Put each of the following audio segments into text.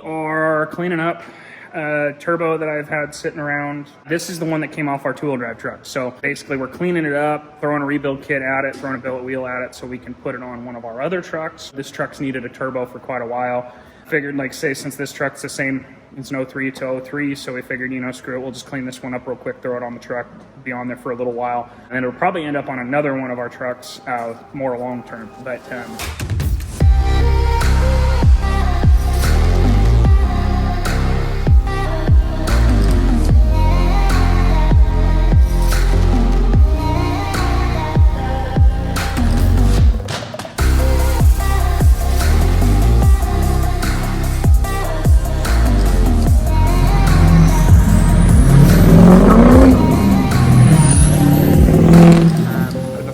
are cleaning up a turbo that I've had sitting around. This is the one that came off our two-wheel drive truck. So basically we're cleaning it up, throwing a rebuild kit at it, throwing a billet wheel at it so we can put it on one of our other trucks. This truck's needed a turbo for quite a while. Figured, like, say, since this truck's the same, it's an 03 to 03, so we figured, you know, screw it, we'll just clean this one up real quick, throw it on the truck, be on there for a little while, and it'll probably end up on another one of our trucks more long term. But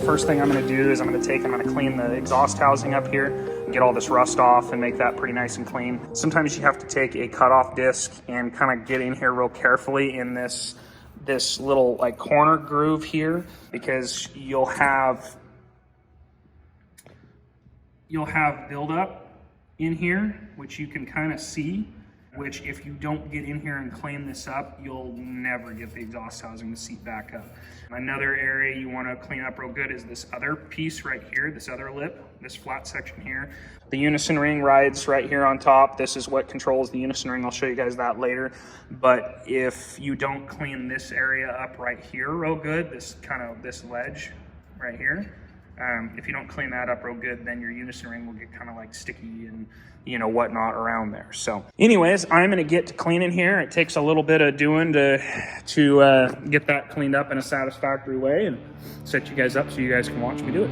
first thing I'm going to do is I'm going to clean the exhaust housing up here and get all this rust off and make that pretty nice and clean. Sometimes you have to take a cutoff disc and kind of get in here real carefully in this little like corner groove here, because you'll have buildup in here, which you can kind of see, which if you don't get in here and clean this up, you'll never get the exhaust housing to seat back up. Another area you want to clean up real good is this other piece right here, this other lip, this flat section here. The Unison ring rides right here on top. This is what controls the Unison ring. I'll show you guys that later. But if you don't clean this area up right here real good, this ledge right here, if you don't clean that up real good, then your Unison ring will get kind of like sticky and, you know, whatnot around there. So anyways, I'm going to get to cleaning here. It takes a little bit of doing to get that cleaned up in a satisfactory way and set you guys up so you guys can watch me do it.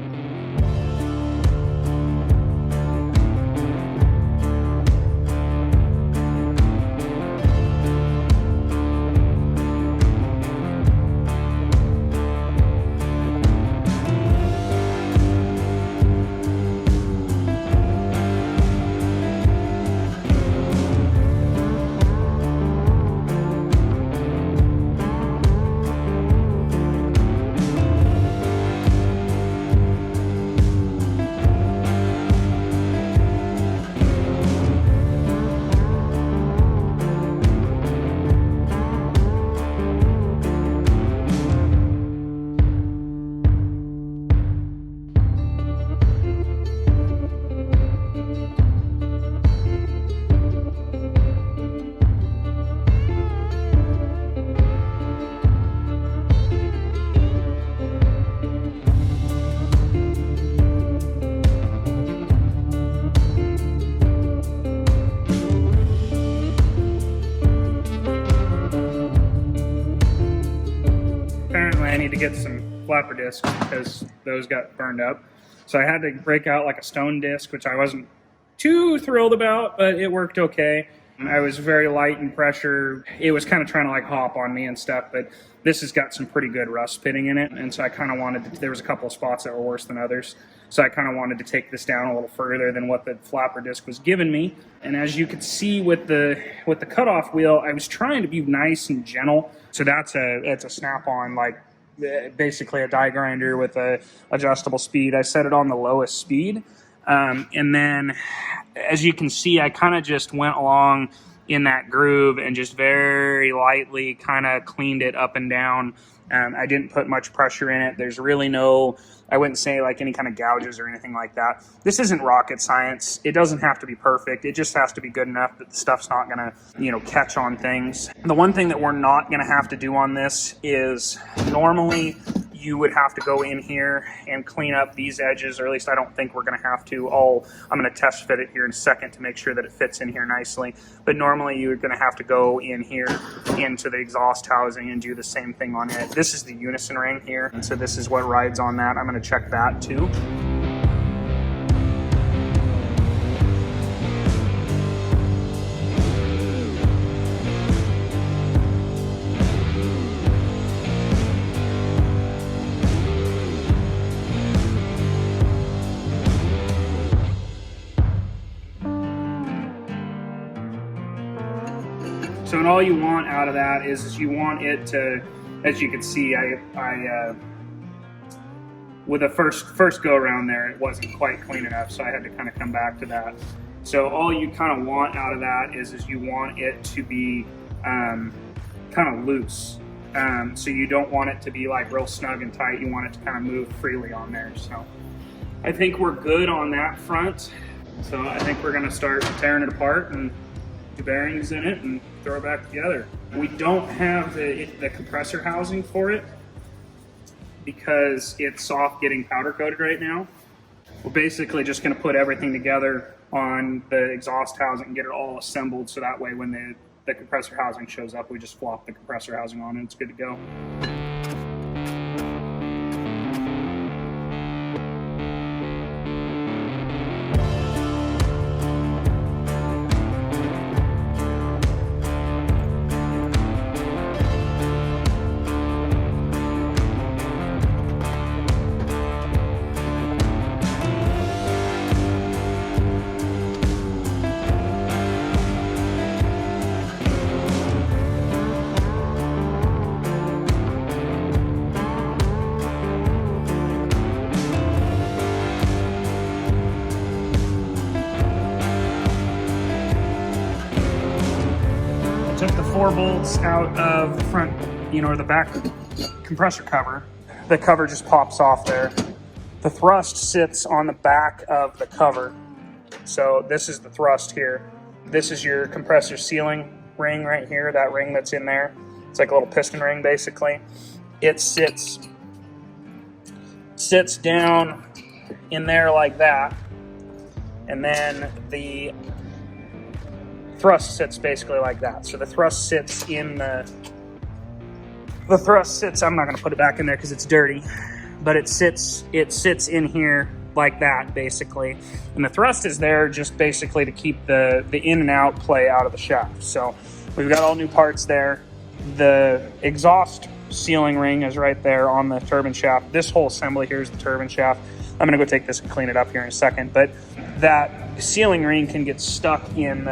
I need to get some flapper discs because those got burned up. So I had to break out like a stone disc, which I wasn't too thrilled about, but it worked okay. I was very light in pressure. It was kind of trying to like hop on me and stuff, but this has got some pretty good rust pitting in it. And so I kind of wanted to, there was a couple of spots that were worse than others. So I kind of wanted to take this down a little further than what the flapper disc was giving me. And as you could see with the cutoff wheel, I was trying to be nice and gentle. So that's a snap-on, like basically a die grinder with a adjustable speed. I set it on the lowest speed. And then as you can see, I kind of just went along in that groove and just very lightly kind of cleaned it up and down. I didn't put much pressure in it. There's really no, I wouldn't say like any kind of gouges or anything like that. This isn't rocket science. It doesn't have to be perfect. It just has to be good enough that the stuff's not gonna, you know, catch on things. The one thing that we're not gonna have to do on this is normally you would have to go in here and clean up these edges, or at least I don't think we're gonna have to. I'm gonna test fit it here in a second to make sure that it fits in here nicely. But normally you're gonna have to go in here into the exhaust housing and do the same thing on it. This is the Unison ring here, and so this is what rides on that. I'm gonna check that too. So, and all you want out of that is you want it to, as you can see, with the first go around there, it wasn't quite clean enough, so I had to kind of come back to that. So all you kind of want out of that is you want it to be kind of loose. So you don't want it to be like real snug and tight. You want it to kind of move freely on there. So I think we're good on that front. So I think we're gonna start tearing it apart and do bearings in it and throw it back together. We don't have the compressor housing for it because it's soft getting powder coated right now. We're basically just gonna put everything together on the exhaust housing and get it all assembled, so that way when the compressor housing shows up, we just flop the compressor housing on and it's good to go. Took the 4 bolts out of the front, or the back compressor cover. The cover just pops off there. The thrust sits on the back of the cover. So this is the thrust here. This is your compressor sealing ring right here, that ring that's in there. It's like a little piston ring basically. It sits down in there like that. And then the thrust sits basically like that. So the thrust sits in I'm not gonna put it back in there because it's dirty, but it sits in here like that basically. And the thrust is there just basically to keep the in and out play out of the shaft. So we've got all new parts there. The exhaust sealing ring is right there on the turbine shaft. This whole assembly here is the turbine shaft. I'm gonna go take this and clean it up here in a second, but that sealing ring can get stuck in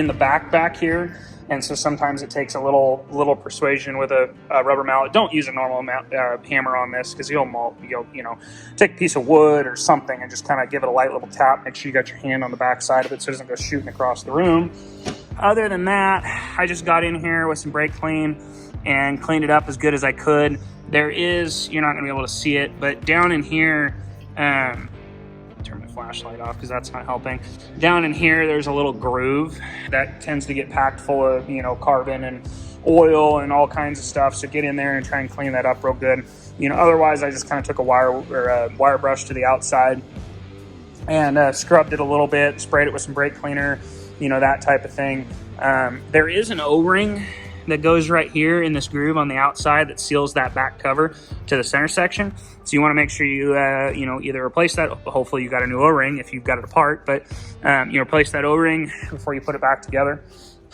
the back here, and so sometimes it takes a little persuasion with a rubber mallet. Don't use a normal hammer on this because you'll take a piece of wood or something and just kind of give it a light little tap. Make sure you got your hand on the back side of it so it doesn't go shooting across the room. Other than that, I just got in here with some brake clean and cleaned it up as good as I could. You're not gonna be able to see it, but down in here, turn my flashlight off because that's not helping. Down in here, there's a little groove that tends to get packed full of, carbon and oil and all kinds of stuff. So get in there and try and clean that up real good. Otherwise I just kind of took a wire brush to the outside and scrubbed it a little bit, sprayed it with some brake cleaner, that type of thing. There is an O-ring that goes right here in this groove on the outside that seals that back cover to the center section. So you want to make sure you either replace that. Hopefully you got a new O-ring if you've got it apart, but replace that O-ring before you put it back together.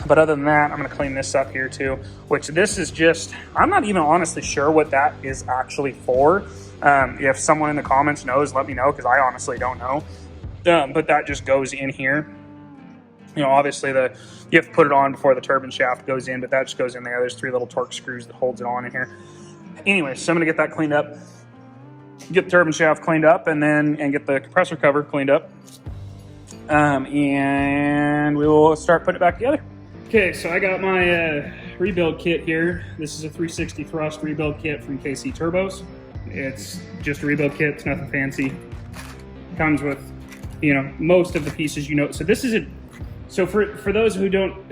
But other than that, I'm going to clean this up here too, which this is just, I'm not even honestly sure what that is actually for. If someone in the comments knows, let me know, because I honestly don't know. But that just goes in here. Obviously you have to put it on before the turbine shaft goes in, but that just goes in there. There's 3 little torque screws that holds it on in here. Anyway, so I'm gonna get that cleaned up, get the turbine shaft cleaned up, and get the compressor cover cleaned up. And we will start putting it back together. Okay, so I got my rebuild kit here. This is a 360 thrust rebuild kit from KC Turbos. It's just a rebuild kit, it's nothing fancy. Comes with, most of the pieces, So this is So for those who don't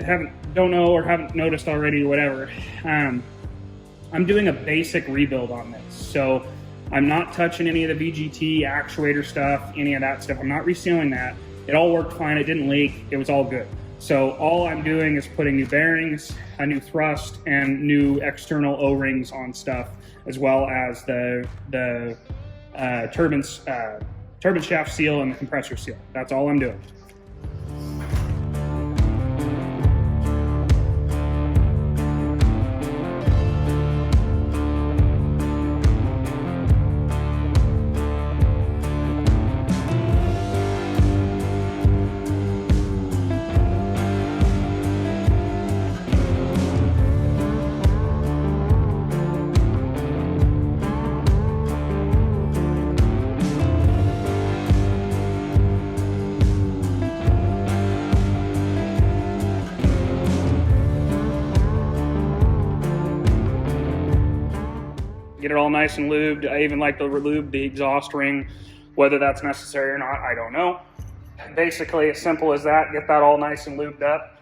know or haven't noticed already or whatever, I'm doing a basic rebuild on this. So I'm not touching any of the VGT actuator stuff, any of that stuff. I'm not resealing that. It all worked fine. It didn't leak. It was all good. So all I'm doing is putting new bearings, a new thrust, and new external O-rings on stuff, as well as the turbine shaft seal and the compressor seal. That's all I'm doing. Get it all nice and lubed. I even like to lube the exhaust ring, whether that's necessary or not, I don't know. Basically, as simple as that. Get that all nice and lubed up.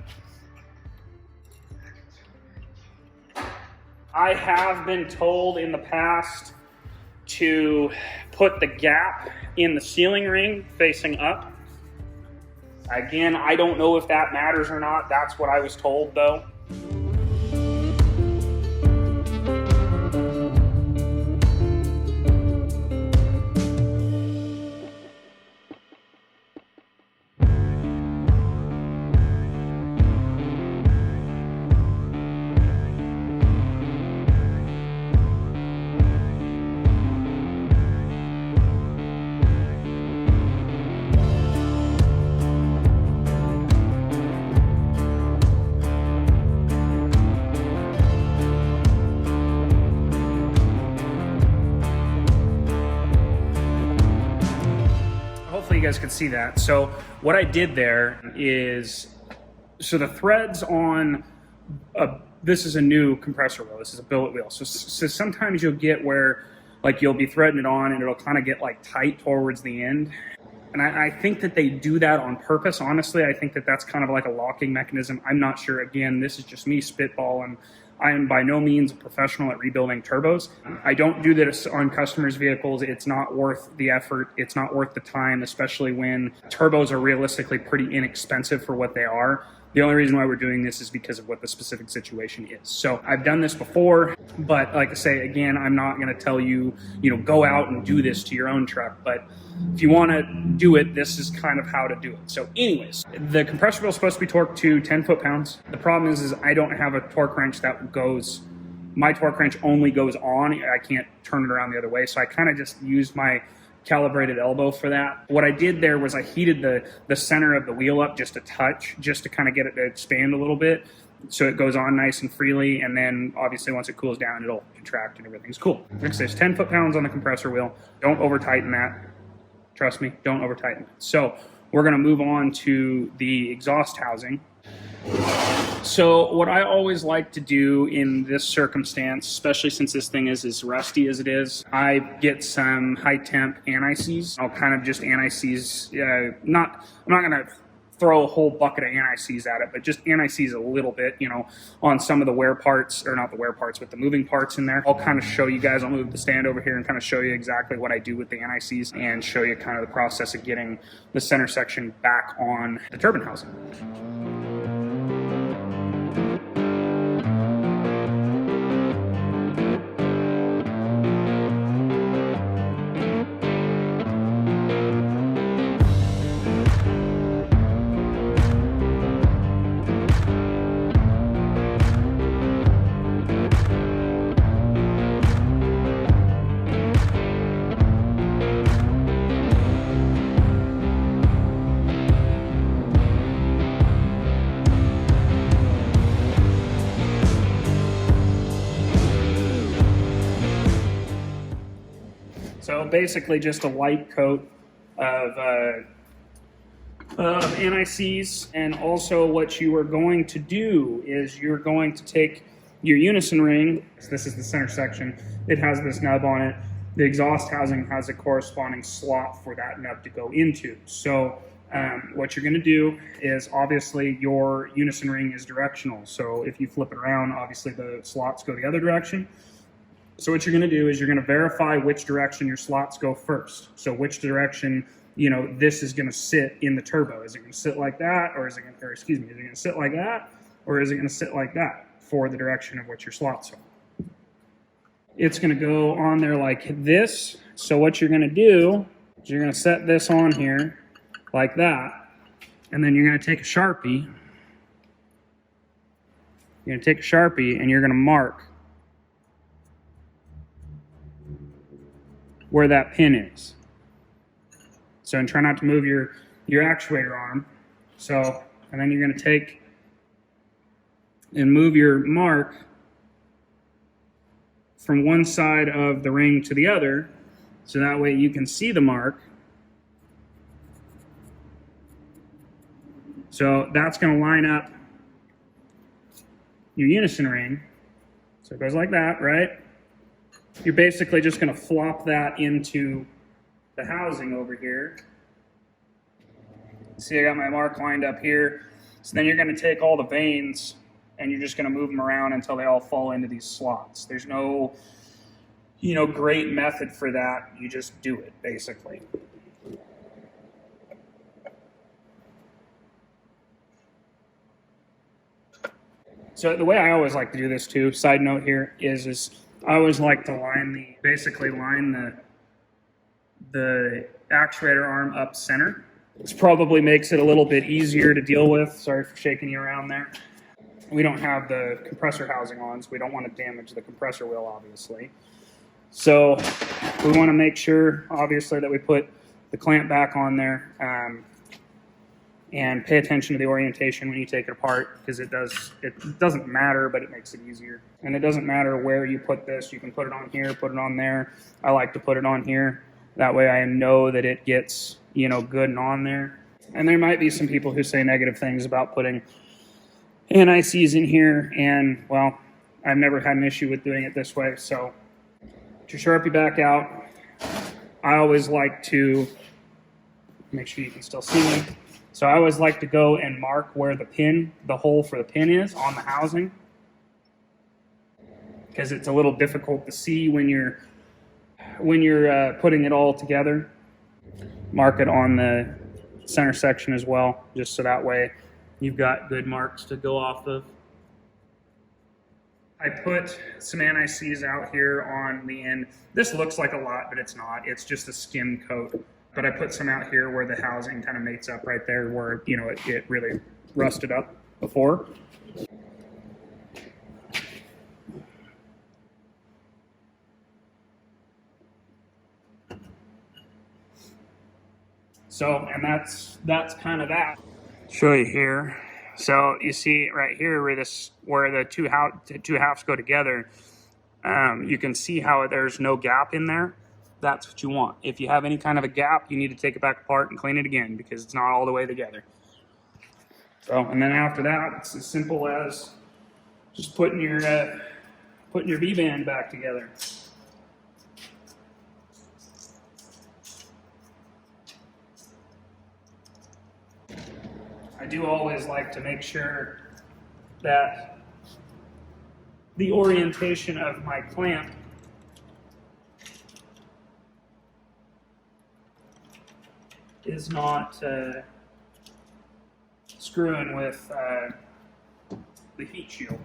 I have been told in the past to put the gap in the sealing ring facing up. Again, I don't know if that matters or not. That's what I was told though. Hopefully you guys can see that. So what I did there is, so the threads on, this is a new compressor wheel, this is a billet wheel. So sometimes you'll get where like you'll be threading it on and it'll kind of get like tight towards the end. And I think that they do that on purpose. Honestly, I think that that's kind of like a locking mechanism. I'm not sure. Again, this is just me spitballing. I am by no means a professional at rebuilding turbos. I don't do this on customers' vehicles. It's not worth the effort. It's not worth the time, especially when turbos are realistically pretty inexpensive for what they are. The only reason why we're doing this is because of what the specific situation is. So I've done this before, but like I say, again, I'm not going to tell you, go out and do this to your own truck. But if you want to do it, this is kind of how to do it. So anyways, the compressor wheel is supposed to be torqued to 10 foot-pounds. The problem is I don't have a torque wrench that goes, my torque wrench only goes on. I can't turn it around the other way. So I kind of just used my calibrated elbow for that. What I did there was I heated the center of the wheel up just a touch, just to kind of get it to expand a little bit, so it goes on nice and freely, and then obviously once it cools down, it'll contract and everything's cool. Like I say, it's 10 foot-pounds on the compressor wheel. Don't over tighten that. Trust me, don't over tighten it. So we're gonna move on to the exhaust housing. So what I always like to do in this circumstance, especially since this thing is as rusty as it is, I get some high temp anti-seize. I'll kind of just anti-seize, I'm not gonna throw a whole bucket of anti-seize at it, but just anti-seize a little bit, on some of the wear parts, or not the wear parts, but the moving parts in there. I'll kind of show you guys, I'll move the stand over here and kind of show you exactly what I do with the anti-seize and show you kind of the process of getting the center section back on the turbine housing. So basically just a light coat of anti-seize. And also what you are going to do is you're going to take your Unison ring. This is the center section. It has this nub on it. The exhaust housing has a corresponding slot for that nub to go into. So what you're going to do is, obviously your Unison ring is directional. So if you flip it around, obviously the slots go the other direction. So what you're going to do is you're going to verify which direction your slots go first. So which direction, this is going to sit in the turbo. Is it going to sit like that, or is it going to, is it going to sit like that, or is it going to sit like that for the direction of what your slots are? It's going to go on there like this. So what you're going to do is you're going to set this on here like that, and then you're going to take a Sharpie. You're going to take a Sharpie and you're going to mark where that pin is. So, and try not to move your actuator arm. So, and then you're going to take and move your mark from one side of the ring to the other, so that way you can see the mark. So that's going to line up your Unison ring. So it goes like that, right? You're basically just going to flop that into the housing over here. See, I got my mark lined up here. So then you're going to take all the vanes and you're just going to move them around until they all fall into these slots. There's no, great method for that. You just do it, basically. So the way I always like to do this too, side note here, is I always like to line the actuator arm up center. This probably makes it a little bit easier to deal with. Sorry for shaking you around there. We don't have the compressor housing on, so we don't want to damage the compressor wheel, obviously. So we want to make sure, obviously, that we put the clamp back on there and pay attention to the orientation when you take it apart, because it doesn't matter, but it makes it easier. And it doesn't matter where you put this. You can put it on here, put it on there. I like to put it on here. That way I know that it gets, good and on there. And there might be some people who say negative things about putting NICs in here, and well, I've never had an issue with doing it this way. So to Sharpie back out, I always like to make sure you can still see me. So I always like to go and mark where the hole for the pin is on the housing, because it's a little difficult to see when you're putting it all together. Mark it on the center section as well, just so that way you've got good marks to go off of. I put some NICs out here on the end. This looks like a lot, but it's not. It's just a skim coat. But I put some out here where the housing kind of mates up right there where, it really rusted up before. So, and that's kind of that. Show you here. So you see right here where the two halves go together, you can see how there's no gap in there. That's what you want. If you have any kind of a gap, you need to take it back apart and clean it again, because it's not all the way together. So, and then after that, it's as simple as just putting your V-band back together. I do always like to make sure that the orientation of my clamp is not screwing with the heat shield.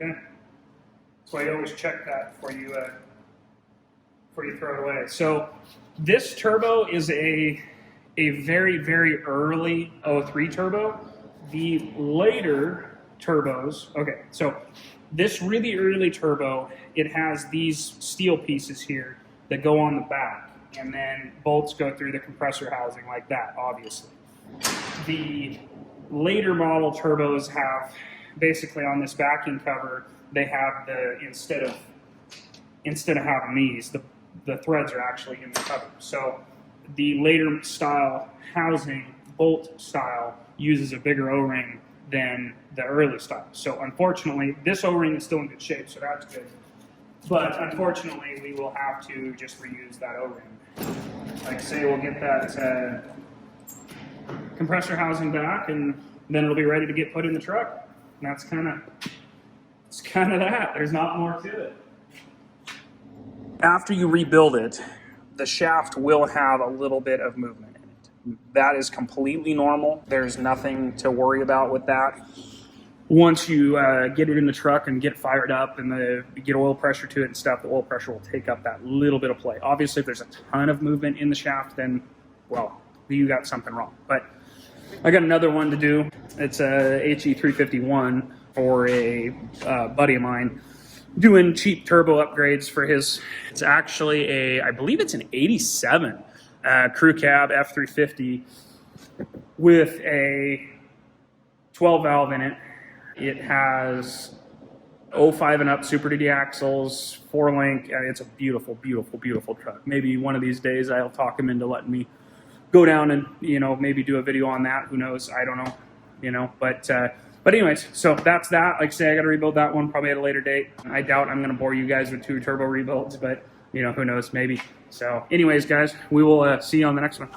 Okay, so I always check that before you throw it away. So this turbo is a very, very early 03 turbo. The later turbos, okay, so this really early turbo, it has these steel pieces here that go on the back, and then bolts go through the compressor housing like that, obviously. The later model turbos have, basically on this backing cover, they have instead of having these, the threads are actually in the cover. So the later style housing, bolt style, uses a bigger O-ring than the early style. So unfortunately, this O-ring is still in good shape, so that's good. But unfortunately, we will have to just reuse that O-ring. Like say, we'll get that compressor housing back, and then it'll be ready to get put in the truck. And that's kind of that. There's not more to it. After you rebuild it, the shaft will have a little bit of movement in it. That is completely normal. There's nothing to worry about with that. Once you get it in the truck and get it fired up and you get oil pressure to it and stuff, the oil pressure will take up that little bit of play. Obviously, if there's a ton of movement in the shaft, then, well, you got something wrong. But I got another one to do. It's a HE351 for a buddy of mine, doing cheap turbo upgrades for his. It's actually I believe it's an 87 crew cab F350 with a 12 valve in it. It has 05 and up Super Duty axles, 4-link. It's a beautiful, beautiful, beautiful truck. Maybe one of these days I'll talk him into letting me go down and, you know, maybe do a video on that. Who knows? I don't know, you know, but anyways, so that's that. Like I say, I got to rebuild that one probably at a later date. I doubt I'm going to bore you guys with 2 turbo rebuilds, but you know, who knows, maybe. So anyways, guys, we will see you on the next one.